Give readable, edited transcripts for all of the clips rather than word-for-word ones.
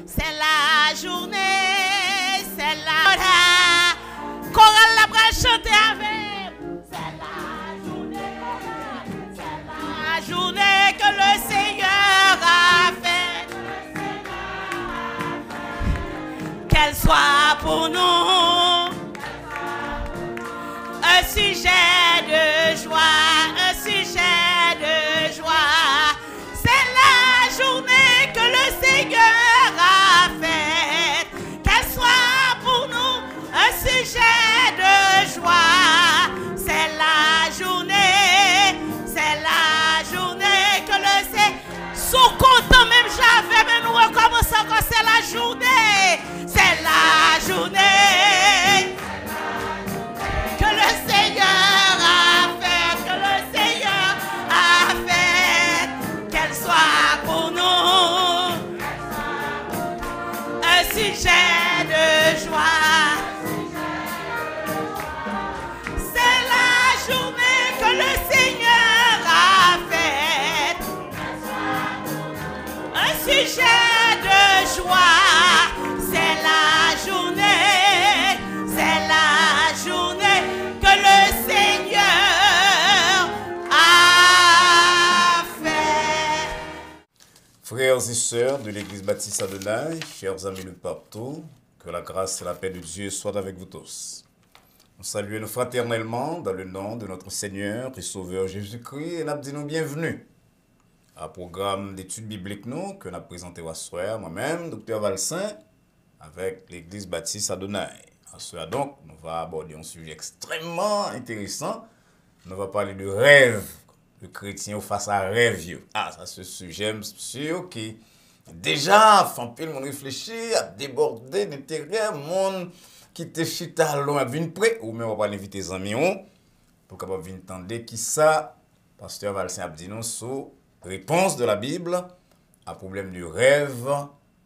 c'est la journée, c'est la chorale la bras chanter avec. C'est la journée, c'est la journée que le Seigneur a fait. Qu'elle soit pour nous un sujet de joie, un sujet de joie. C'est la journée que le Seigneur a faite. Qu'elle soit pour nous un sujet de joie. C'est la journée que le Seigneur. Sous content même j'avais, mais nous recommençons encore. C'est la journée, c'est la journée que le Seigneur a fait, que le Seigneur a fait. Qu'elle soit pour nous un sujet de joie. C'est la journée que le Seigneur a fait. Un sujet de joie. C'est la journée que le Seigneur a fait. Frères et sœurs de l'Église baptiste Adonai, chers amis de partout, que la grâce et la paix de Dieu soient avec vous tous. Nous saluons fraternellement dans le nom de notre Seigneur et Sauveur Jésus-Christ et nous disons bienvenue à programme d'études bibliques nous que nous avons présenté à soir, moi-même, Dr. Valsin, avec l'Église baptiste Adonai. À soir donc, nous allons aborder un sujet extrêmement intéressant. Nous allons parler de rêve, de chrétien face à rêve. Ah, ça c'est un sujet, sûr, qui déjà, fait un peu de réfléchir, à déborder d'intérêt, monde qui te chita long à venir près, ou même on va inviter les amis pour qu'on vienne entendre qui ça, pasteur Valsin a dit nous sur réponse de la Bible à problème du rêve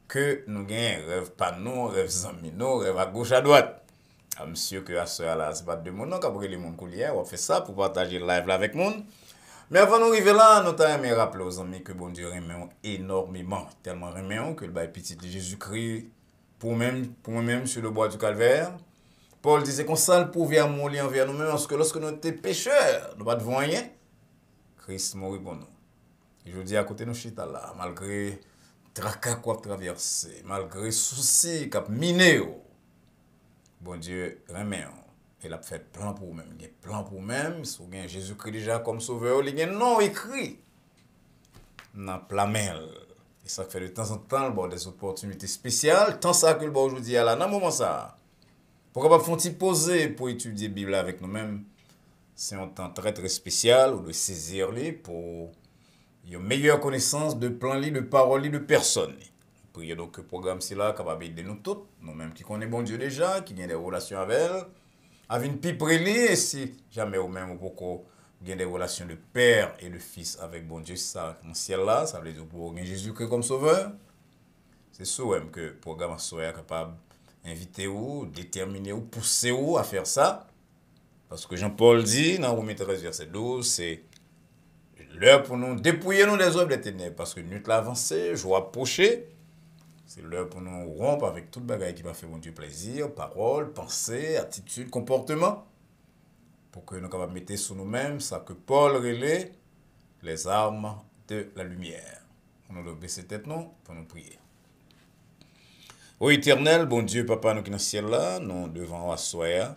que nous gagnons, rêve pas nous, rêve amis nous, rêve à gauche à droite. Ah, monsieur que à ce là, c'est pas de mon nom, qu'après les monde coulier, on fait ça pour partager le live là avec monde. Mais avant d'arriver là, nous t'aimer rappeler aux amis que bon Dieu remet énormément, tellement remet que le bail petit de Jésus-Christ pour moi-même sur le bois du calvaire. Paul disait qu'on s'en pouvait amour envers nous-mêmes parce que lorsque nous étions pécheurs, nous ne devons rien. Christ mourit pour nous. Et je dis à côté de nous chita là, malgré tracas qu'on traversé, malgré soucis qu'on miné, bon Dieu remet. Il a fait plan pour vous-même. Il a plan pour vous-même. Si vous avez Jésus-Christ déjà comme sauveur, il y a un nom écrit dans Plamel. Et ça fait de temps en temps bon, des opportunités spéciales. Tant ça que le bon aujourd'hui là, dans le moment ça. Pourquoi pas faut-il poser pour étudier la Bible avec nous-mêmes? C'est un temps très très spécial ou de saisir les pour une meilleure connaissance de plan de paroles de personnes. Priez donc que le programme c'est là capable d'aider nous tous, nous-mêmes qui connaissons bon Dieu déjà, qui ont des relations avec elle. Avec une pipe et si jamais ou même beaucoup gain des relations de père et de fils avec bon Dieu ça dans ciel là, ça veut dire pour Jésus-Christ comme sauveur. C'est ça même que le programme soit capable d'inviter ou déterminer ou pousser ou à faire ça parce que Jean-Paul dit dans Romains 13 verset 12 c'est l'heure pour nous dépouiller nous des œuvres des ténèbres parce que nuit l'a avancé, jour approché. C'est l'heure pour nous rompre avec toute bagaille qui va faire mon Dieu plaisir, parole, pensée, attitude, comportement, pour que nous capables mettre sur nous-mêmes ça que Paul relève les armes de la lumière. On nous baisser tête non pour nous prier. Ô éternel, bon Dieu, Papa, nous qui dans le ciel là, nous devons asseoir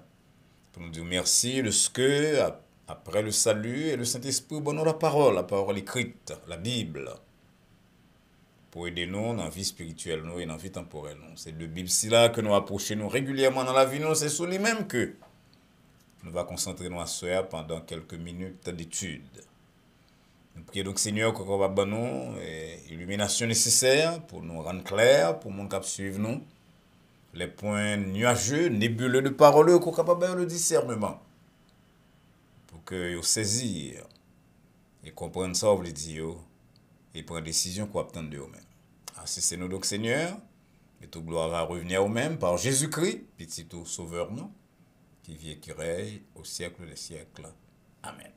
pour nous dire merci de ce que après le salut et le Saint-Esprit, bon nous la parole écrite, la Bible. Pour aider nous dans la vie spirituelle nous et dans la vie temporelle nous. C'est de Bible là que nous approchons nous régulièrement dans la vie nous, c'est sur lui-même que nous va concentrer nous à soi pendant quelques minutes d'étude. Nous prions donc Seigneur que va donner nous l'illumination nécessaire pour nous rendre clair, pour nous cap suivre nous les points nuageux, nébuleux de parole qu'on capable le discernement pour que vous saisir et comprendre ça vous le dire et prendre décision qu'on attend de vous-même. Assistez-nous donc Seigneur, et toute gloire va revenir à vous-même par Jésus-Christ, petit tout sauveur nous, qui vit et qui règne au siècle des siècles. Amen.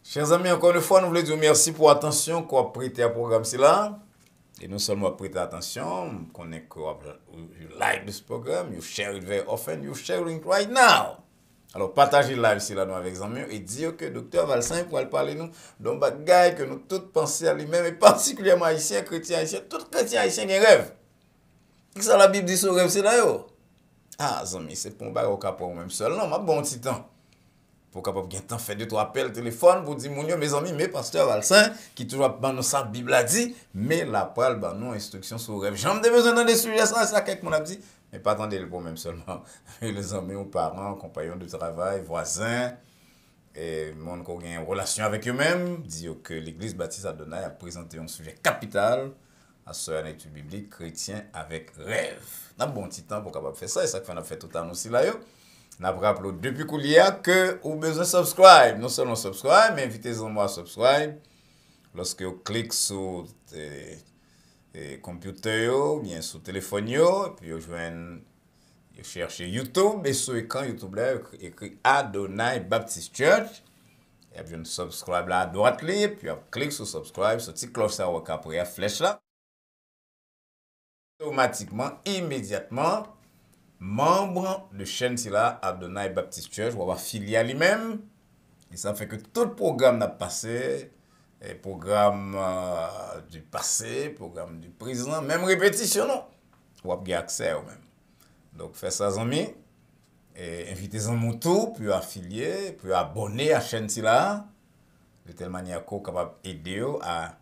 Chers amis, encore une fois, nous voulons dire merci pour l'attention qu'on a prêté à programme là. Et non seulement prêter attention, qu'on est que you like this program, you share it very often, you share it right now. Alors, partagez le live ici là, nous avec les amis et dire que Dr. Valsin pour parler nous d'un bagage que nous tous pensons à lui-même et particulièrement haïtiens, chrétiens haïtiens, tout chrétien haïtien qui rêve. Qu'est-ce que la Bible dit sur rêve, c'est là yo? Ah, amis, c'est pour un bagage au cas pour même seul. Non, ma bon petit temps. Pour capable bien temps faire 2-3 appels téléphone pour dire mon yo mes amis, mais pasteur Valsin qui toujours dans nous sa Bible a dit, mais la parole ba nous instruction sur rêve. J'en ai besoin dans des sujets ça quelqu'un mon a dit. Mais pas attendre le problème seulement. Les amis ou parents, compagnons de travail, voisins, et monde qui a une relation avec eux-mêmes, dit que l'église baptiste Adonai a présenté un sujet capital à ce une étude biblique chrétien avec rêve. On a bon petit temps pour capable faire ça, et ça qu'on a fait tout annonce là yo. On a rappelé depuis qu'il y a que vous besoin de subscribe. Non seulement subscribe, mais invitez-moi à subscribe. Lorsque vous cliquez sur computer bien sur téléphone et puis vous cherchez YouTube et sur l'écran YouTube là écrit Adonai Baptist Church et puis vous subscribe là à droite là puis vous cliquez sur subscribe sur petite cloche ça après la flèche là automatiquement immédiatement membre de chaîne là Adonai Baptist Church va affilier à lui-même et ça fait que tout le programme n'a passé et programme du passé, programme du présent, même répétition, non. Vous avez accès au même. Donc, faites ça, amis. Et invitez-en mon tour, puis affilier, puis abonner à la chaîne là, de telle manière qu'on est capable d'aider à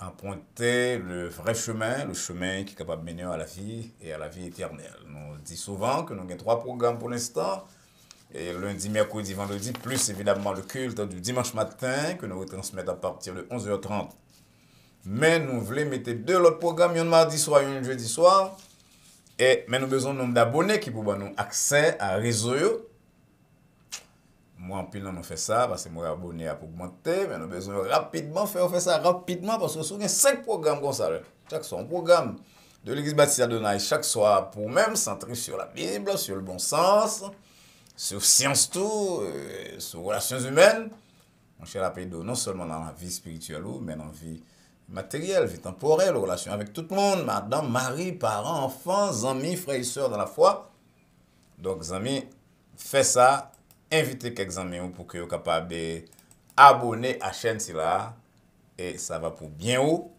emprunter le vrai chemin, le chemin qui est capable de mener à la vie et à la vie éternelle. Nous disons souvent que nous avons 3 programmes pour l'instant. Et lundi, mercredi, vendredi, plus évidemment le culte du dimanche matin que nous retransmettons à partir de 11h30. Mais nous voulons mettre 2 autres programmes, un mardi soir et un jeudi soir. Mais nous avons besoin de nombre d'abonnés qui peuvent nous accès à réseau. Moi, en pile, nous fait ça parce que moi, abonné à augmenter. Mais nous avons besoin rapidement faire ça rapidement parce que nous avons 5 programmes comme ça. Chaque soir, un programme de l'église baptiste Adonai chaque soir pour même centrer sur la Bible, sur le bon sens. Sur science tout, sur relations humaines, mon cher Apédo, non seulement dans la vie spirituelle, mais dans la vie matérielle, vie temporelle, relations avec tout le monde, madame, mari, parents, enfants, amis, frères et sœurs dans la foi. Donc, amis, faites ça, invitez quelques amis pour que vous soyez capables d'abonner à la chaîne là, et ça va pour bien haut.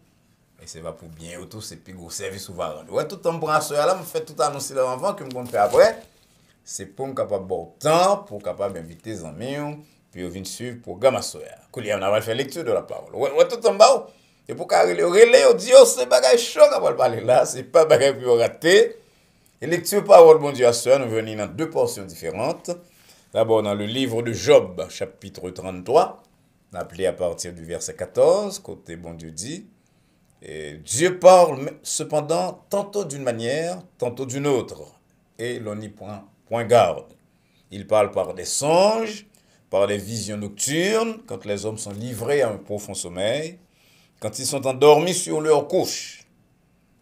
Et ça va pour bien haut, tout, c'est plus gros service ouvert. Ouais, tout le temps pour un soir là, je fais tout annoncer là avant que je vais faire après. C'est pour me capable bon temps pour capable inviter les amis puis venir suivre le programme à soir. Qu'on a fait lecture de la parole. Ouais tout en bas. Et pour carrer le relais Dieu c'est bagage chaud qu'on va parler là, c'est pas bagage pour rater. Et lecture parole bon Dieu à soir, nous venons dans 2 portions différentes. D'abord dans le livre de Job, chapitre 33, appelé à partir du verset 14, côté bon Dieu dit et Dieu parle cependant tantôt d'une manière, tantôt d'une autre et l'on n'y point garde. Il parle par des songes, par des visions nocturnes, quand les hommes sont livrés à un profond sommeil, quand ils sont endormis sur leur couche.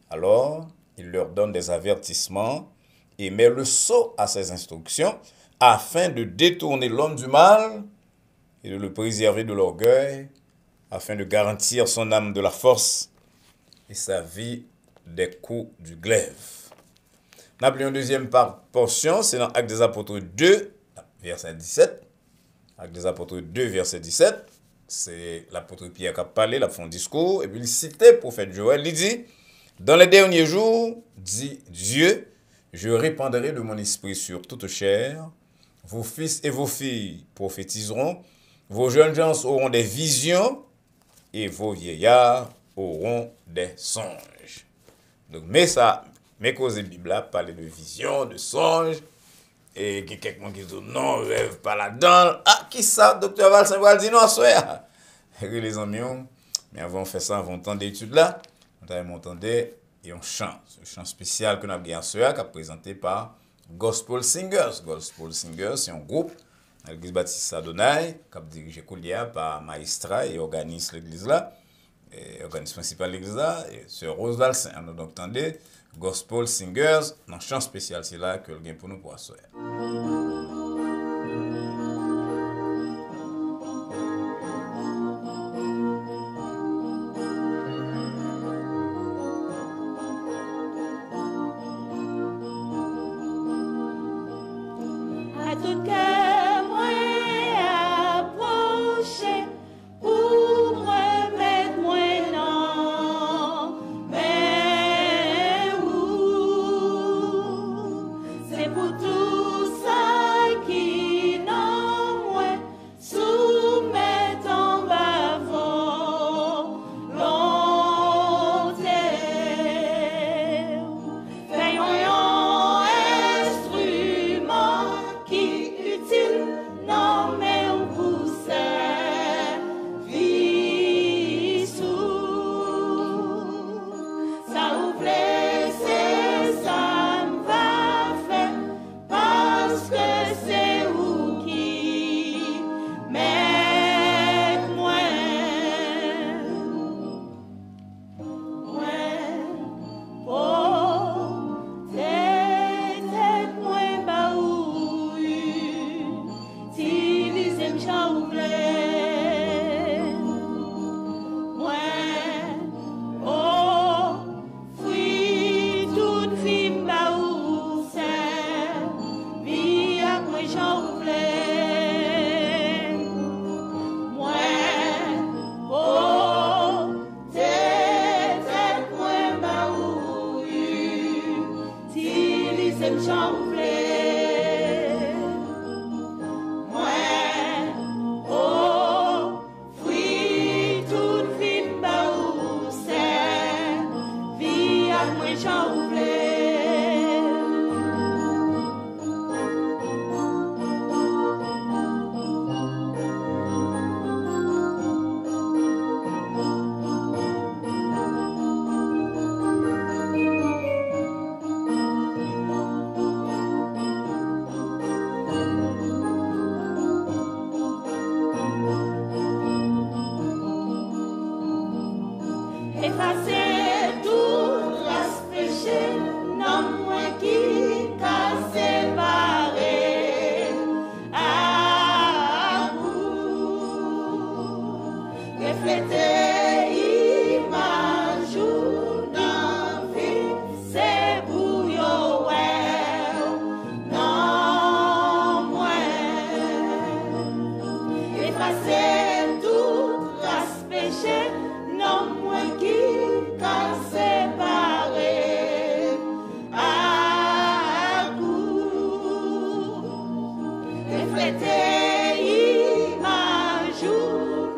Alors, il leur donne des avertissements et met le sceau à ses instructions afin de détourner l'homme du mal et de le préserver de l'orgueil, afin de garantir son âme de la force et sa vie des coups du glaive. Nous appelons une deuxième portion, c'est dans Actes des Apôtres 2, verset 17. Actes des Apôtres 2, verset 17. C'est l'apôtre Pierre qui a parlé, il a fait un discours, et puis il citait le prophète Joël. Il dit, dans les derniers jours, dit Dieu, je répandrai de mon esprit sur toute chair. Vos fils et vos filles prophétiseront. Vos jeunes gens auront des visions, et vos vieillards auront des songes. Donc, mais ça... Mais cause de Bible parler de vision, de songe, et il y a quelqu'un qui dit non, rêve pas là-dedans. Ah, qui ça, docteur Valsin va dire non, soya. Les amis, mais avant de faire ça, avant temps d'études là, on a entendu un chant, un chant spécial que nous avons gagné soya, qui est présenté par Gospel Singers. Gospel Singers, c'est un groupe à l'église baptiste Adonai, qui est dirigé par Maestra et organise l'église là, et organisme principal de l'église là, et Sœur Rose Valsin. On a donc entendu Gospel Singers, dans le chant spécial, c'est là que le gain pour nous pour asseoir. à moi j'en voulais. Effacer tout trace péché, non moins qui t'a séparé à vous. Refléter image ou non vie, c'est pour yo ouais, non moins. Effacer tout trace péché, non moins qui t'a séparé à coup. Refléter image ou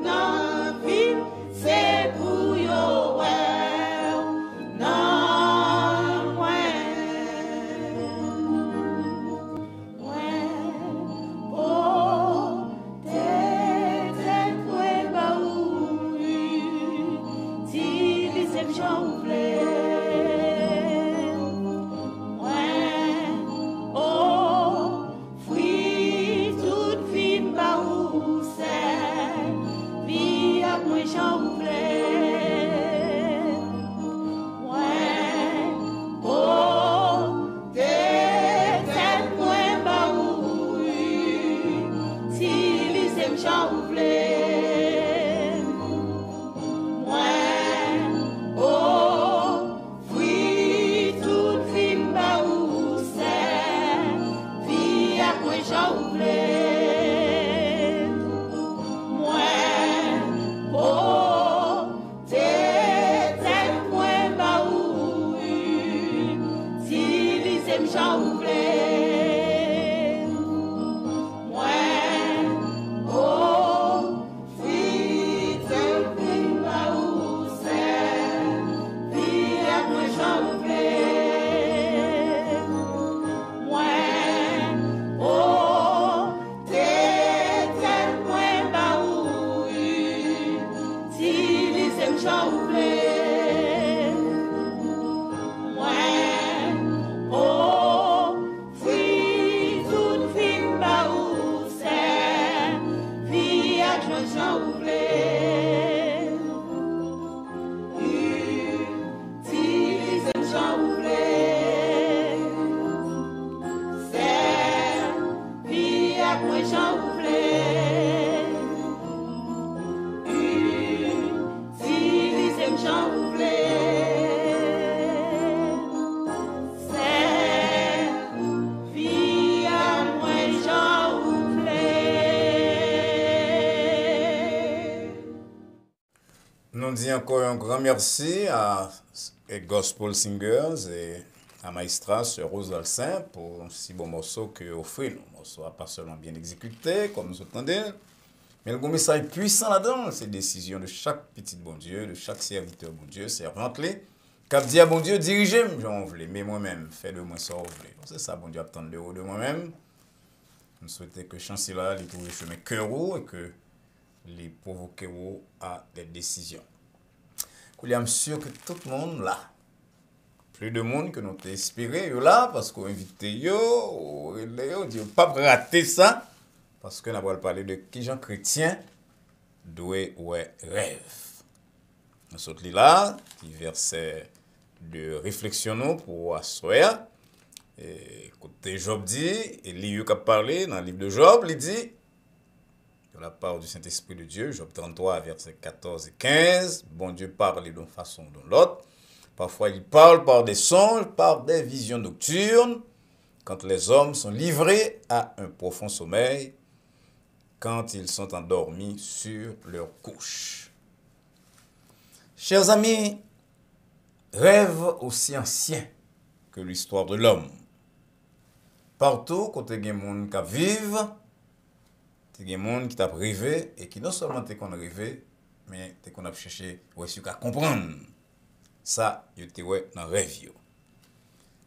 non vie, c'est pour yo ouais, non moins. Oh, t'es ouais bah oui, si les aime j'en voulais. Ouais, oh, fruit toute vie bah où c'est, vie à moi j'en voulais. Ouais, oh, t'es moins bah oui, si les aime j'en voulais. Ouais, oh, fruit toute vie bah où c'est, vie à moi j'en voulais. Ouais, oh, t'es moins bah oui, si les aime j'en voulais. Ouais, oh, fruit toute vie bah où c'est, vie à moi j'en voulais. Ouais, oh, t'es moins bah oui, si les aime j'en voulais. Ouais, oh, fruit toute vie bah où c'est, vie à moi j'en voulais. Si les aime j'en voulais, c'est vie à moi j'en voulais. Si les aime j'en voulais, c'est vie à moi j'en voulais. Nous disons encore un grand merci à Gospel Singers et à Maestra, Sœur Rose Dalcin, pour un si bon morceau que offre. Le morceau n'a pas seulement bien exécuté, comme nous entendez, mais le message puissant là-dedans, c'est décision de chaque petit bon Dieu, de chaque serviteur bon Dieu, servante clé. Cap dit à bon Dieu, dirigez-moi, j'en voulais, mais moi-même, fais de moi ça, vous voulez. C'est ça, bon Dieu, attendre de moi-même. Nous souhaitons que chancela les trouve chemin cœur et que les provoquer à des décisions. Je suis sûr que tout le monde là, plus de monde que nous t'ai inspiré là, parce qu'on invite yo, dit pas rater ça, parce que nous allons parler de qui Jean chrétien doit ouais rêve. Nous sommes là, qui verset de réflexion pour asseoir. Et côté Job dit, et lui qui a parlé dans le livre de Job, il dit, de la part du Saint-Esprit de Dieu, Job 33, versets 14 et 15, bon Dieu parle d'une façon ou d'une autre. Parfois, il parle par des songes, par des visions nocturnes, quand les hommes sont livrés à un profond sommeil, quand ils sont endormis sur leur couche. Chers amis, rêve aussi ancien que l'histoire de l'homme. Partout, quand il y a des gens qui vivent, il y a des gens qui t'a rêvé et qui non seulement t'es qu'on rêvé, mais t'es qu'on a cherché ou est-ce qu'on comprendre. ça, yo te ouais dans rêve yo.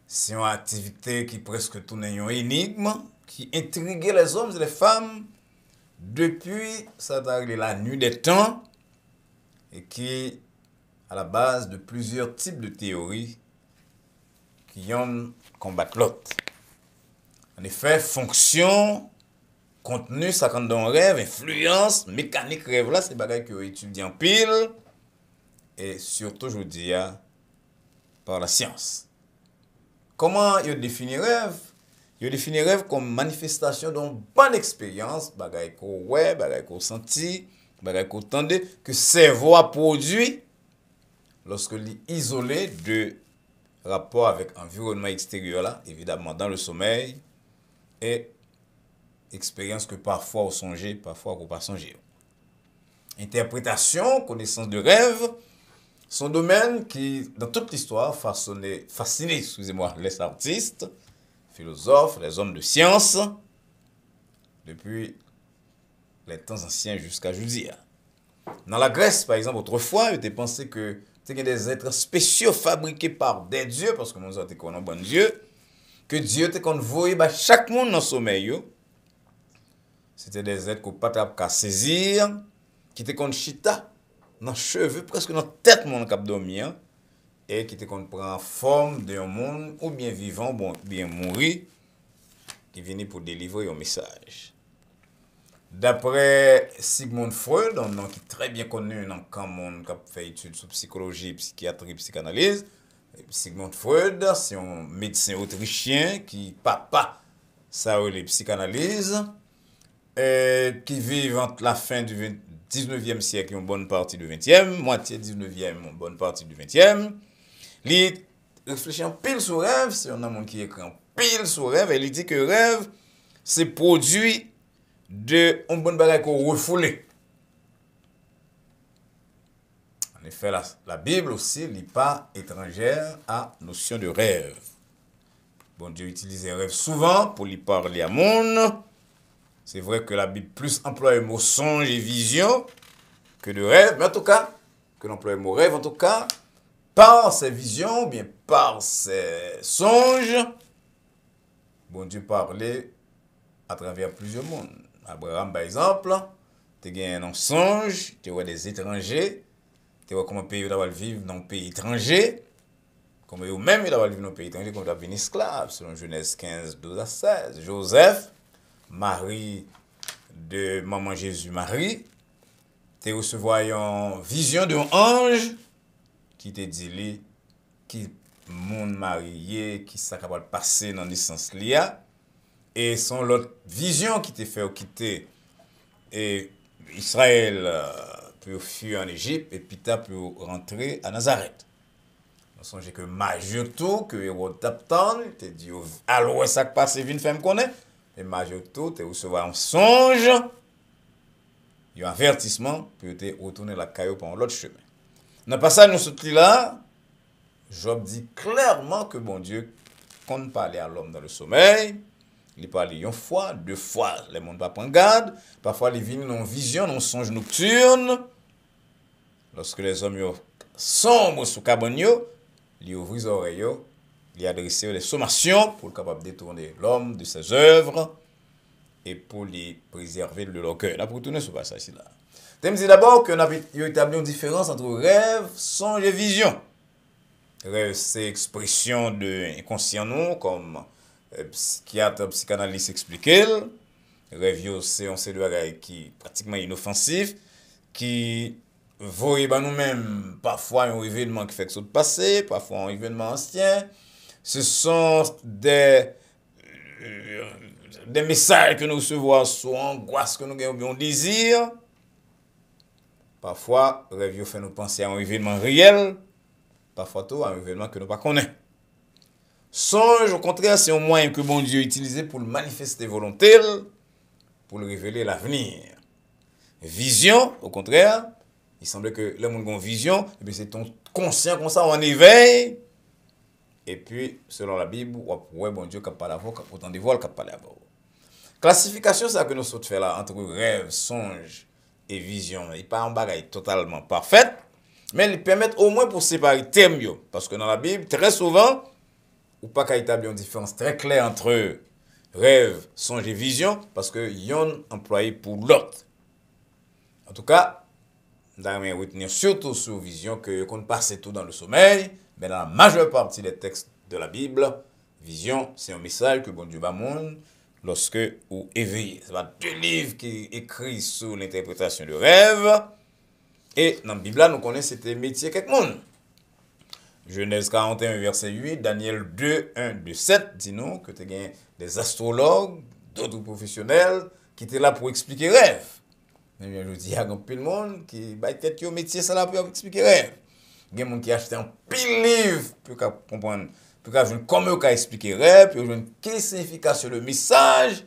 C'est une activité qui presque tourne une énigme, qui intriguait les hommes et les femmes depuis ça la nuit des temps et qui à la base de plusieurs types de théories qui ont combattu l'autre. En effet, fonction, contenu, ça quand dans rêve, influence, mécanique rêve là, c'est bagaille que étudie en pile et surtout je dis par la science. Comment il définit rêve? Il définit rêve comme manifestation d'une bonne expérience, bagaille qu'on ouais, bagaille qu'on senti, bagaille qu'on entendait, que cerveau a produit lorsque il est isolé de rapport avec l'environnement extérieur là, évidemment dans le sommeil, et expérience que parfois on songe, parfois on pas songer. Interprétation, connaissance de rêve, sont domaines qui, dans toute l'histoire, fasciné, excusez-moi, les artistes, philosophes, les hommes de science, depuis les temps anciens jusqu'à aujourd'hui. Dans la Grèce, par exemple, autrefois, il était pensé que c'était des êtres spéciaux fabriqués par des dieux, parce que nous avons qu'on a bon Dieu, que Dieu était qu'on voyait chaque monde dans le sommeil. C'était des êtres qu'on ne pouvait pas saisir, qui étaient qu'on chita dans les cheveux, presque dans la tête mon cap dormir, et qui étaient qu'on prend forme d'un monde ou bien vivant, ou bien mourir, qui venait pour délivrer un message. D'après Sigmund Freud, un nom qui est très bien connu dans le monde qui a fait études sur psychologie, psychiatrie, psychanalyse, Sigmund Freud, c'est un médecin autrichien qui papa ça les psychanalyse, qui vit entre la fin du 19e siècle et une bonne partie du 20e, moitié 19e, une bonne partie du 20e. Il réfléchit en pile sur rêve, c'est un homme qui écrit en pile sur rêve, et il dit que rêve, c'est produit de une bonne bagarre qu'on refoulé. En effet, la Bible aussi n'est pas étrangère à la notion de rêve. Bon Dieu utilise les rêves souvent pour lui parler à monde. C'est vrai que la Bible plus emploie le mot songe et vision que de rêve, mais en tout cas, que l'emploie le mot rêve, en tout cas, par ses visions, bien par ses songes, bon Dieu parlait à travers plusieurs mondes. Abraham, par exemple, tu as un songe, tu vois des étrangers, tu vois comment un pays doit vivre dans un pays étranger, comment eux-mêmes doivent vivre dans un pays étranger, comme ils doivent devenir esclaves, selon Genèse 15, 12 à 16. Joseph, Marie de maman Jésus-Marie, tu recevoir une vision d'un ange qui te dit qui monde marié, qui s'est capable de passer dans la naissance là. Et son l'autre vision qui te fait quitter et Israël pour fuir en Égypte et puis pour rentrer à Nazareth. On songe que majeur tout que Hérode t'attend, te dit alors ça qui passe vient faire me connaître et majeur tout te recevoir un songe, un avertissement pour te retourner la caillou par l'autre chemin. Dans le passage nous sommes là, Job dit clairement que bon Dieu compte parler à l'homme dans le sommeil. Il parle une fois, deux fois, les monde pas prendre garde. Parfois, il vient dans vision, dans songe nocturne. Lorsque les hommes sombres sous cabane, ils ouvrent les oreilles, ils adressent les sommations pour être capable de détourner l'homme de ses œuvres et pour les préserver de leur cœur. Là, pour tourner ce passage-là. Je me dis d'abord qu'on a établi une différence entre rêve, songe et vision. Rêve, c'est expression de inconscient non, comme psychiatre, psychanalyste expliqué. Rêve, c'est un série qui est pratiquement inoffensif, qui voit nous-mêmes parfois un événement qui fait que ça passé, parfois un événement ancien. Ce sont des messages que nous recevons, soit angoisse que nous avons désir. Parfois, rêve fait nous penser à un événement réel, parfois tout à un événement que nous ne connaissons pas. Songe, au contraire, c'est un moyen que bon Dieu utilise pour le manifester volonté, pour le révéler l'avenir. Vision, au contraire, il semblait que le monde a une vision, et puis c'est ton conscient comme ça, en éveil. Et puis, selon la Bible, ouais, bon Dieu, qui parle à vous, autant de voix, qui parle à vous. Classification, c'est ça que nous sommes fait là, entre rêve, songe et vision. Il n'est pas un bagage totalement parfait. Mais ils permettent au moins pour séparer les termes. Parce que dans la Bible, très souvent, ou pas qu'à établir une différence très claire entre rêve, songe et vision, parce que yon employé pour l'autre. En tout cas, nous devons retenir surtout sur vision que qu'on passe tout dans le sommeil, mais dans la majeure partie des textes de la Bible, vision, c'est un message que bon Dieu va monde lorsque vous éveillez. C'est pas deux livres qui écrits sur l'interprétation de rêve. Et dans la Bible, nous connaissons c'était métier quelque monde. Genèse 41, verset 8, Daniel 2, 1, 2, 7, dis-nous que tu as des astrologues, d'autres professionnels qui étaient là pour expliquer rêve. Mais bien, je dis, il y a un pile monde qui va être au métier, ça là pour expliquer rêve. Il y a des gens qui achètent un pile livre pour comprendre, pour comment on expliquer rêve, pour voir quelle signification le message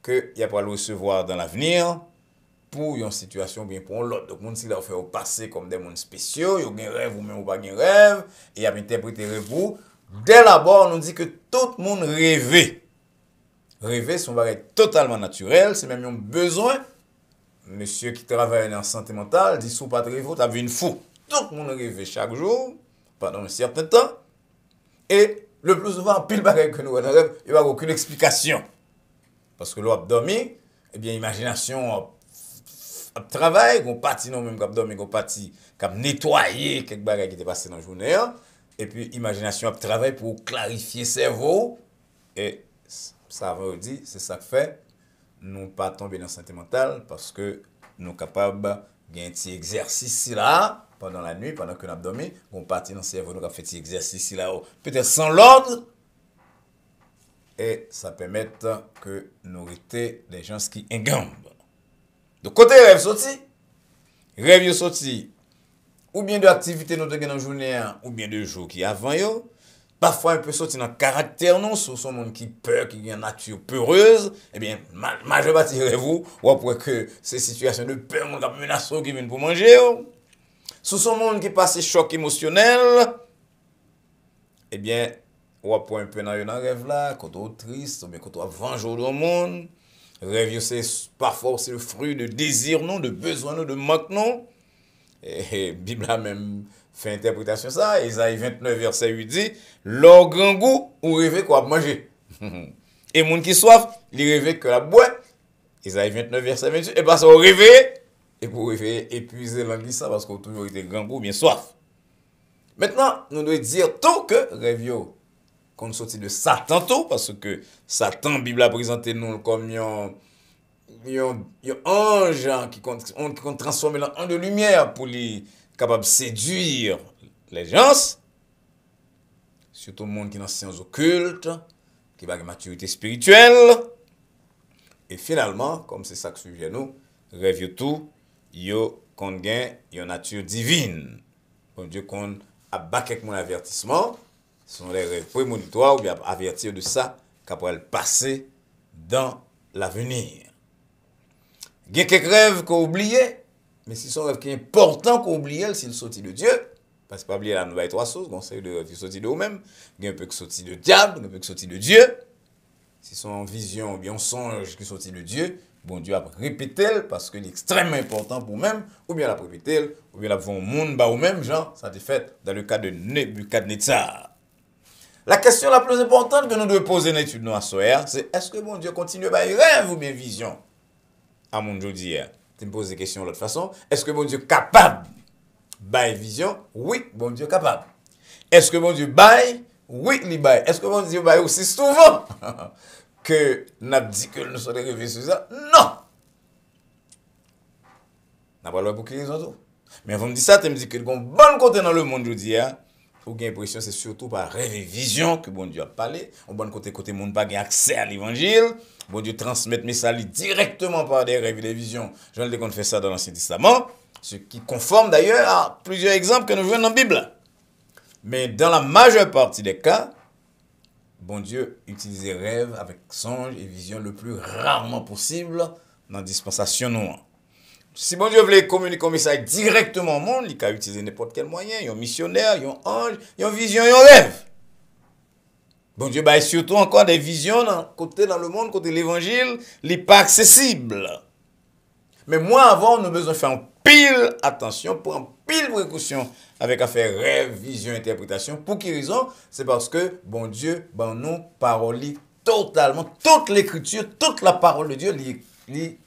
qu'il y a pour le recevoir dans l'avenir. Pour une situation bien pour l'autre. Donc, moun si la fait au passé comme des mondes spéciaux, il y a un rêve ou même ou pas un rêve, et il y a interprété rêve vous. Dès l'abord, on nous dit que tout le monde rêvait. Rêver, c'est un bagage totalement naturel, c'est même un besoin. Monsieur qui travaille dans la santé mentale dit sous pas de rêve, tu as vu une fou. Tout le monde rêvait chaque jour, pendant un certain temps. Et le plus souvent, pile bagage que nous avons dans rêve, il n'y a aucune explication. Parce que l'on a dormi, eh bien, imagination travail, on parti non même cap dormir, on parti cap nettoyer quelques bagages qui étaient passés dans la journée et puis imagination a travail pour clarifier cerveau et ça veut dire c'est ça que fait nous pas tomber dans la santé mentale parce que nous capables gagner un petit exercice là pendant la nuit pendant que nous avons dormi, on parti dans le cerveau nous a fait petit exercice là peut-être sans l'ordre et ça permet que nous restions des gens qui engambent. De côté rêve sorti, ou bien de activité nous dans la journée, ou bien de jours qui avant yo, parfois un peu sorti dans le caractère non, sur son monde qui peur, qui a une nature peureuse, eh bien, majeure partie vous, ou après que ces situations de peur, mon cap menace qui viennent pour manger, sur son monde qui passe choc émotionnel, eh bien, ou après un peu dans le rêve là, quand on est triste, ou bien quand on est vengeur dans le monde. Rêve, c'est parfois c'est le fruit de désir, non, de besoin, non, de manque, non. Et Bible a même fait interprétation ça. Isaïe 29, verset 8 dit, leur grand goût, ou rêver quoi manger. Et moun qui soif, il rêve que la boit. Isaïe 29, verset 28, et parce qu'on rêve, et pour rêver, épuiser l'anglais ça, parce qu'on a toujours été grand goût, bien soif. Maintenant, nous devons dire tout que rêve, qu'on sortit de Satan tout, parce que Satan, Bible a présenté nous comme un ange qui compte transformer en de lumière pour les capable de séduire les gens, surtout le monde qui est dans les sciences occultes, qui a une maturité spirituelle. Et finalement, comme c'est ça que suivait nous, rêve tout, yo qu'on gagne une nature divine. Bon Dieu qu'on a battu mon avertissement. Ce sont les rêves prémonitoires ou bien avertir de ça qu'après le passer dans l'avenir. Il y a quelques rêves qu'on oublie, mais si sont rêves qui sont importants qu'on oublie, s'ils sortent de Dieu, parce que pas oublier la nouvelle trois choses, on sait de rêves qui sortent de eux-mêmes, il y a un peu qui sortent de diable, un peu qui sortent de Dieu. Si sont en vision ou bien en songe qui sortent de Dieu, bon Dieu a répété parce qu'il est extrêmement important pour même, ou bien la répété, ou bien la vont au monde, ou même, genre, ça a été fait dans le cas de Nebuchadnezzar. La question la plus importante que nous devons poser dans l'étude de soir, c'est est-ce que bon Dieu continue à rêve ou bien vision? À mon Dieu d'hier. Tu me poses des questions de l'autre façon. Est-ce que bon Dieu est capable de vision? Oui, bon Dieu est capable. Est-ce que bon Dieu baille? Oui, il baille. Est-ce que bon Dieu baille aussi souvent que nous avons dit que nous sommes rêvés sur ça? Non! N'a pas le pour qui les autres. Mais vous me dites ça, tu me dis que le bon côté dans le monde aujourd'hui, ou bien l'impression c'est surtout par rêve et vision que bon Dieu a parlé. Au bon côté monde pas accès à l'évangile. Bon Dieu transmet message directement par des rêves et des visions. Je le qu'on fait ça dans l'Ancien Testament, ce qui conforme d'ailleurs à plusieurs exemples que nous voyons dans la Bible. Mais dans la majeure partie des cas, bon Dieu utilisait rêve avec songe et vision le plus rarement possible dans la dispensation noire. Si bon Dieu voulait communiquer un message directement au monde, il peut utiliser n'importe quel moyen. Il y a un missionnaire, il y a un ange, il y a une vision, il y a un rêve. Bon Dieu a surtout encore des visions dans le monde, côté l'évangile, il n'est pas accessible. Mais moi, avant, nous avons besoin de faire un pile attention pour un pile précaution avec affaire rêve, vision, interprétation. Pour quelle raison? C'est parce que, bon Dieu, ben nous, parole totalement, toute l'écriture, toute la parole de Dieu, est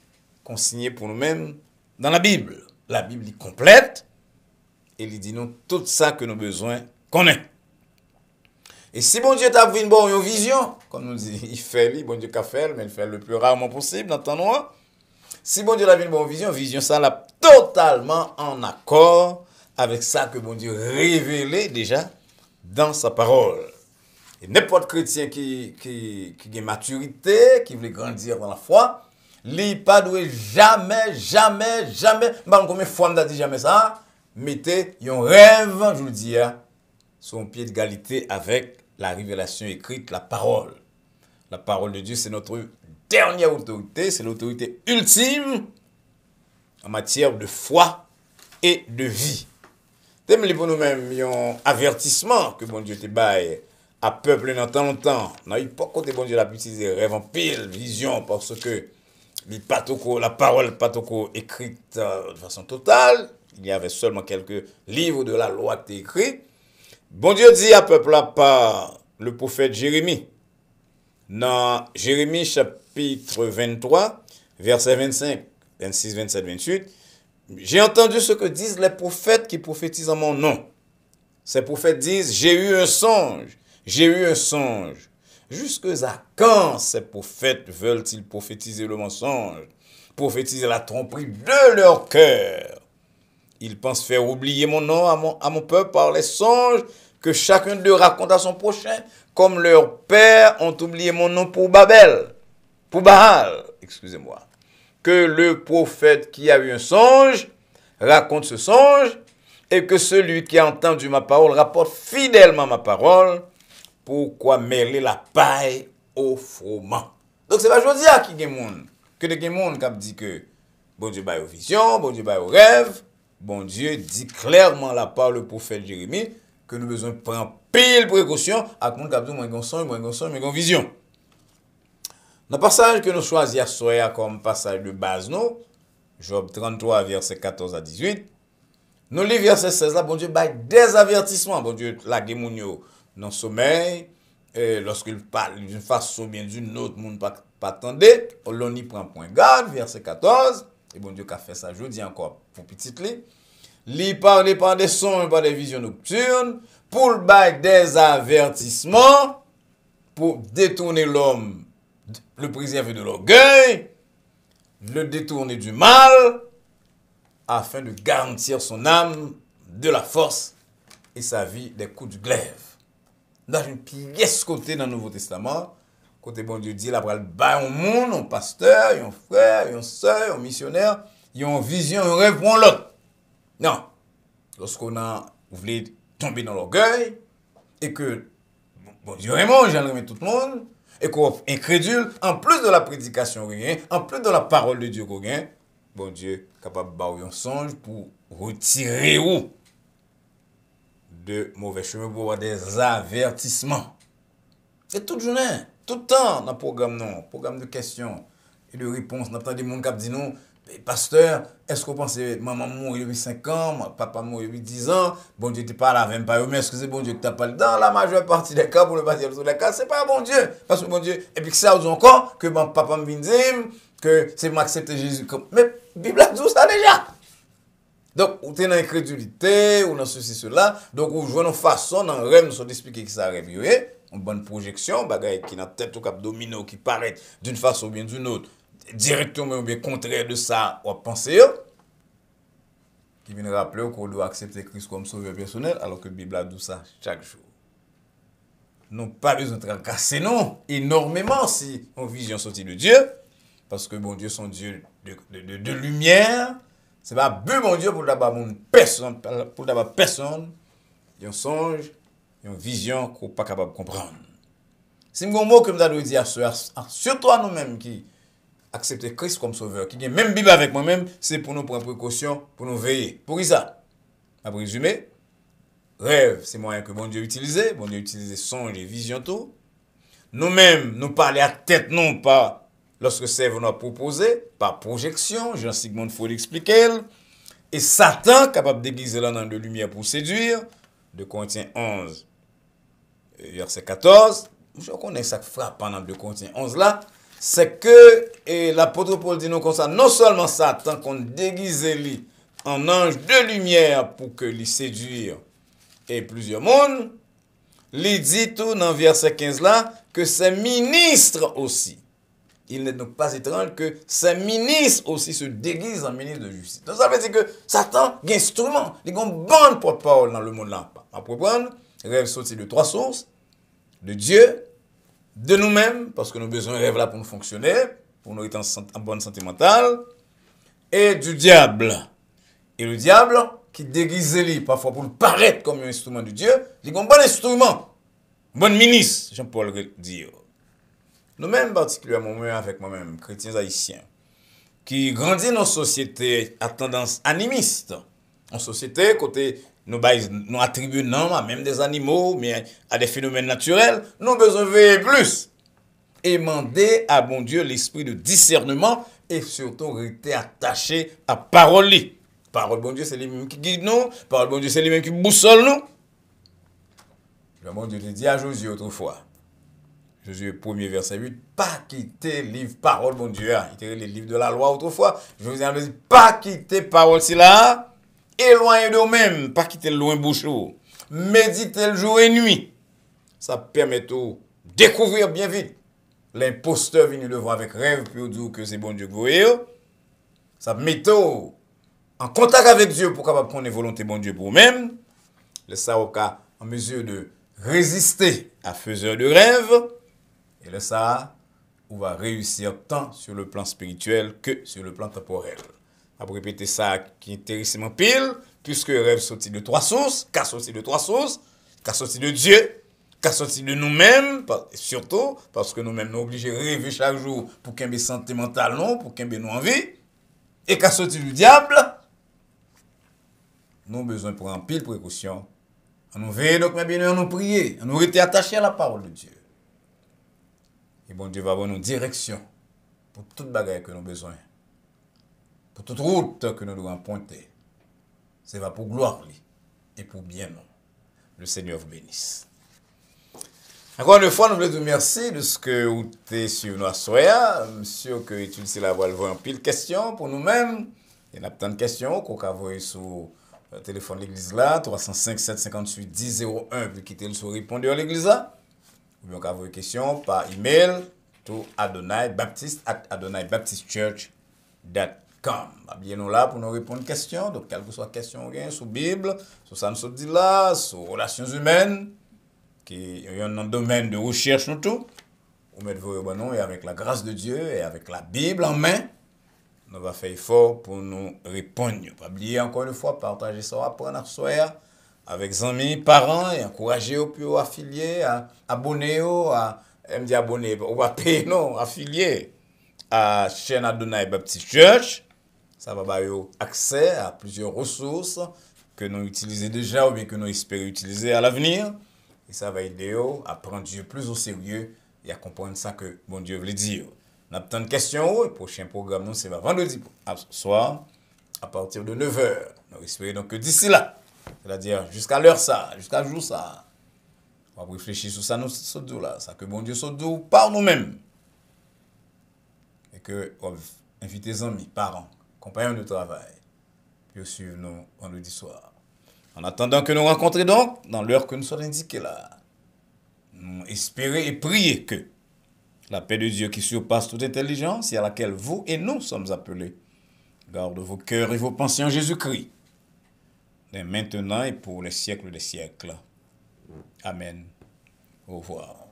consignée pour nous-mêmes dans la Bible. La Bible est complète et il dit nous tout ça que nous avons besoin qu'on ait. Et si bon Dieu t'a vu une bonne vision, comme nous dit, il fait, bon Dieu qu'a fait, mais il fait le plus rarement possible dans le temps noir. Si bon Dieu a vu une bonne vision ça l'a totalement en accord avec ça que bon Dieu révélé déjà dans sa parole. Et n'importe chrétien qui a maturité, qui veut grandir dans la foi, il pas doit jamais, combien de fois on dit jamais ça, mettez un rêve, je vous le dis, sur un pied d'égalité avec la révélation écrite, la parole. La parole de Dieu, c'est notre dernière autorité, c'est l'autorité ultime en matière de foi et de vie. T'aimes pour nous-mêmes, il y a un avertissement que bon Dieu te baille à peuple dans tant longtemps. Dans l'époque, quand bon Dieu l'a utilisé rêve en pile, vision, parce que la parole pas écrite de façon totale. Il y avait seulement quelques livres de la loi qui étaient écrits. Bon Dieu dit à peuple là par le prophète Jérémie. Dans Jérémie chapitre 23, verset 25, 26, 27, 28, j'ai entendu ce que disent les prophètes qui prophétisent en mon nom. Ces prophètes disent, j'ai eu un songe. Jusqu'à quand ces prophètes veulent-ils prophétiser le mensonge, prophétiser la tromperie de leur cœur? Ils pensent faire oublier mon nom à mon peuple par les songes que chacun d'eux raconte à son prochain, comme leurs pères ont oublié mon nom pour Baal, excusez-moi. Que le prophète qui a eu un songe raconte ce songe, et que celui qui a entendu ma parole rapporte fidèlement ma parole. Pourquoi mêler la paille au froment? Donc c'est pas je dis à qui gen moun, que de gen moun qui dit que bon Dieu baille aux visions, bon Dieu baille aux rêves. Bon Dieu dit clairement là par le prophète Jérémie que nous besoin prendre pile précaution avec moun qui dit moi gon songe, moi gon vision. Dans le passage que nous choisissons comme passage de base nous, Job 33 verset 14 à 18. Nous lisons verset 16 là, bon Dieu baille des avertissements, bon Dieu la gen moun yo dans le sommeil, lorsqu'il parle d'une façon bien d'une autre, monde pas attendre, on y prend point garde, verset 14, et bon Dieu qu'a fait ça, je dis encore pour petit li parle par des sons, par des visions nocturnes, pour le bail des avertissements, pour détourner l'homme, le préserver de l'orgueil, le détourner du mal, afin de garantir son âme de la force et sa vie des coups du glaive. Dans une pièce côté dans le Nouveau Testament, côté bon Dieu dit, la pral ba un monde, un pasteur, un frère, un soeur, un missionnaire, ils ont vision, un rêve pour l'autre. Non. Lorsqu'on a voulu tomber dans l'orgueil, et que bon Dieu vraiment, j'en remets tout le monde, et qu'on est incrédule, en plus de la prédication, en plus de la parole de Dieu, bon Dieu capable de bailler un songe pour retirer où de mauvais chemins pour avoir des avertissements. C'est toute journée, tout le temps dans le programme de questions et de réponses. On entend des gens qui disent non, pasteur, est-ce que vous pensez maman mourit depuis 5 ans, papa mourit depuis 10 ans, bon Dieu ne parle avec pas, mais est-ce que c'est bon Dieu qui t'a parlé? Dans la majeure partie des cas, pour ne pas dire tous les cas, c'est pas bon Dieu. Parce que bon Dieu, et puis que ça, encore, que mon papa me dit que c'est m'accepter Jésus comme. Mais la Bible a dit ça déjà. Donc, ou t'es dans l'incrédulité, ou dans ceci, cela. Donc, ou jouez une façon, dans le rêve, nous sommes expliqués que ça rêve, une bonne projection, bagaille qui n'a tête au cap domino, qui paraît d'une façon ou bien d'une autre, directement ou bien contraire de ça, ou à penser, qui vient rappeler qu'on doit accepter Christ comme sauveur personnel, alors que la Bible a dit ça chaque jour. Nous pas besoin de casser, non, énormément si on vision sortie de Dieu, parce que bon Dieu, son Dieu de lumière. C'est pas but mon Dieu pour d'abord personne, il y a un songe, il y a une vision qu'on n'est pas capable de comprendre. C'est un mot que je dois dire surtout à nous-mêmes qui acceptons Christ comme sauveur, qui a même Bible avec moi-même, c'est pour nous prendre précaution, pour nous veiller. Pour ça, à résumer, rêve, c'est moyen que bon Dieu utilise songe et vision tout. Nous-mêmes, nous parler à tête, non pas. Lorsque c'est nous proposé, par projection, Jean-Sigmund Freud expliquait, Et Satan, capable de déguiser la langue de lumière pour séduire, de Corinthiens 11, verset 14, je connais ça frappant dans 2 Corinthiens 11 là, c'est que l'apôtre Paul dit nous comme ça, non seulement Satan qu'on déguise lui en ange de lumière pour que lui séduire et plusieurs mondes, il dit tout dans verset 15 là, que ses ministres aussi. Il n'est donc pas étrange que ces ministres aussi se déguisent en ministres de justice. Donc ça veut dire que Satan a un instrument, il a une bonne porte-parole dans le monde là. À prendre, rêve sorti de 3 sources, de Dieu, de nous-mêmes, parce que nous avons besoin de rêve là pour nous fonctionner, pour nous être en bonne santé mentale, et du diable. Et le diable, qui déguise lui parfois pour paraître comme un instrument de Dieu, il a un bon instrument, un bon ministre, Jean-Paul dit. Nous-mêmes, particulièrement moi avec moi-même, chrétiens haïtiens, qui grandissent dans une société à tendance animiste, en société, côté nous attribuons non à même des animaux, mais à des phénomènes naturels, nous avons besoin de veiller plus. Et demander à bon Dieu l'esprit de discernement et surtout rester attaché à parole. Parole bon Dieu, c'est lui-même qui guide nous, parole bon Dieu, c'est lui-même qui boussole nous. Le bon Dieu te dit à Josué autrefois, Josué 1er verset 8, pas quitter le livre parole, bon Dieu. Il était le livre de la loi autrefois. Josué a dit, pas quitter parole si là, éloignez de vous-même, pas quitter le loin bouchou. Méditez le jour et nuit. Ça permet de découvrir bien vite. L'imposteur vient devant avec rêve, puis dire que c'est bon Dieu que vous voyez. Ça met en contact avec Dieu pour capable prendre volonté bon Dieu pour vous-même. Le ça en mesure de résister à faiseur de rêve. Et là, ça, on va réussir tant sur le plan spirituel que sur le plan temporel. On va répéter ça qui est intéressant pile, puisque le rêve sorti de 3 sources, qu'a sorti de 3 sources, qu'a sorti de Dieu, qu'a sorti de nous-mêmes, surtout parce que nous-mêmes nous obligés de rêver chaque jour pour qu'il y ait santé mentale, non, pour qu'il y ait nous envie, et qu'a sorti du diable, nous avons besoin de prendre pile précaution. On nous veille donc, mais bien nous prier, on nous rester attachés à la parole de Dieu. Et bon Dieu va avoir une direction pour toute bagaille que nous avons besoin. Pour toute route que nous devons pointer. C'est va pour gloire et pour bien nous. Le Seigneur vous bénisse. Encore une fois, nous voulons vous remercier de ce que vous avez suivi nous à soya. Monsieur que utilisez la voix, voir un pile questions pour nous-mêmes. Il y a plein de questions qu'on peut envoyer sur le téléphone de l'église là, 305 758 1001, puis quitter le sur répondeur à l'église là. Ou bien envoyer questions par email to adonaibaptist@adonaibaptistchurch.com. Bien nous là pour nous répondre aux questions. Donc, quelle que soit la question sur la Bible, sur ça nous dit là, sur les relations humaines, qui est un domaine de recherche nous tout. Vous mettez vos bonhommes et avec la grâce de Dieu et avec la Bible en main, nous allons faire effort pour nous répondre. Pas oublier encore une fois, partager ça, apprendre à soya avec les amis, parents, et encourager aux affiliés, à abonner, à abonner, ou à payer, non, affiliés à chaîne Adonai Baptist Church. Ça va avoir accès à plusieurs ressources que nous utilisons déjà ou bien que nous espérons utiliser à l'avenir. Et ça va aider à prendre Dieu plus au sérieux et à comprendre ça que bon Dieu veut dire. On a plein de questions. Le prochain programme, c'est vendredi soir à partir de 9h. Nous espérons donc que d'ici là, c'est-à-dire jusqu'à l'heure ça, jusqu'à jour ça, on va réfléchir sur ça, nous sommes là, ça que bon Dieu soit doux par nous-mêmes. Et que on invite les amis, parents, compagnons de travail, puis suivre nous vendredi soir. En attendant que nous rencontrions donc, dans l'heure que nous sommes indiqués là, nous espérons et prier que la paix de Dieu qui surpasse toute intelligence et à laquelle vous et nous sommes appelés, garde vos cœurs et vos pensées en Jésus-Christ, dès maintenant et pour les siècles des siècles. Amen. Au revoir.